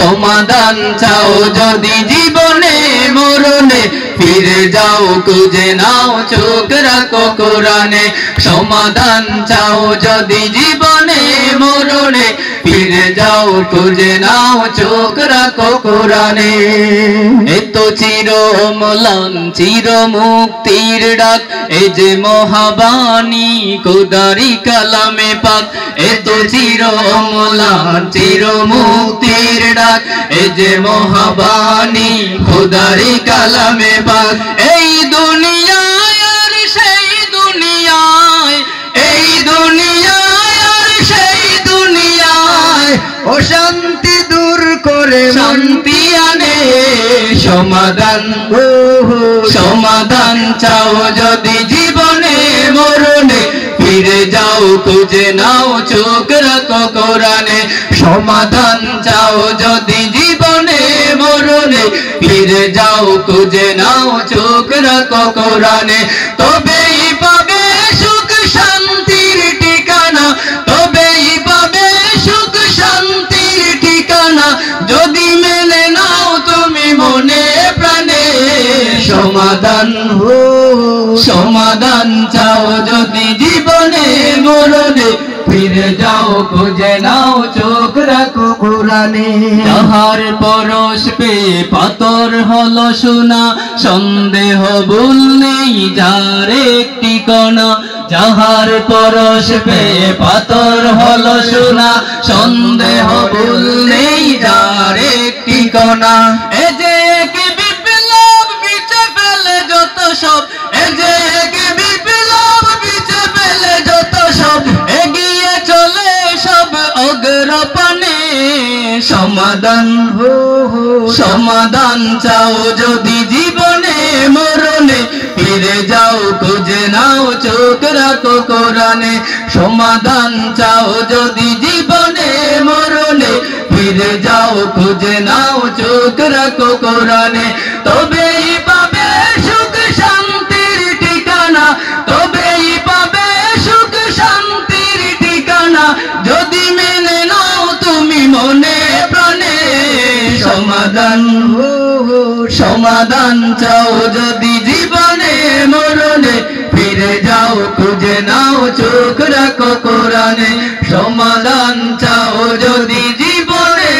সমাধান চাও যদি জীবনে মরণে ফিরে যাও খুঁজে নাও চোখ রাখো কোরআনে সমাধান চাও যদি জীবনে মরণে ফিরে যাও খুঁজে নাও চোখ রাখো কোরআনে এত চির অম্লান চির মুক্তির ডাক এই যে মহাবাণী খোদারি কালামে পাক এত চির অম্লান চির মুক্তির ডাক এই যে মহাবাণী খোদারি কালামে পাক এই দুনিয়ায় আর সেই দুনিয়ায় এই দুনিয়ায় আর সেই দুনিয়ায় অশান্তি দূর করে শান্তি আনে সমাধান সমাধান চাও যদি জীবনে মরণে ফিরে যাও খুঁজে নাও চোখ রাখো কোরআনে সমাধান চাও যদি জীবনে মরণে ফিরে যাও খুঁজে নাও চোখ রাখো কোরআনে তবেই পাবে সুখ শান্তির ঠিকানা তবেই পাবে সুখ শান্তির ঠিকানা যদি মেনে নাও তুমি মনে প্রাণে সমাধান সমাধান চাও যদি জীবনে মরণে ফিরে যাও খুঁজে নাও চোখ রাখো কোরআনে যাহার পরশ পেয়ে পাথর হলো সোনা সন্দেহ ভুল নেই যার একটি কণা যাহার পরশ পেয়ে পাথর হলো সোনা সন্দেহ ভুল নেই যার একটি কণা এ যে এক বিপ্লব বিছে ফেলে যত সব এ যে এক বিপ্লব বিছে ফেলে যত সব এগিয়ে চলে সব অগ্রপানে সমাধান সমাধান চাও যদি জীবনে মরণে ফিরে যাও খুঁজে নাও চোখ রাখো কোরআনে সমাধান চাও যদি জীবনে মরণে ফিরে যাও খুঁজে নাও চোখ রাখো কোরআনে তবেই পাবে সুখ শান্তির ঠিকানা তবেই পাবে সুখ শান্তির ঠিকানা যদি মেনে নাও তুমি মনে প্রাণে সমাধান সমাধান চাও যদি জীবনে মরণে ফিরে যাও খুঁজে নাও চোখ রাখো কোরআনে সমাধান চাও যদি জীবনে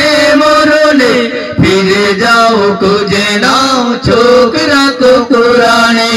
মরণে ফিরে যাও খুঁজে নাও চোখ রাখো কোরআনে।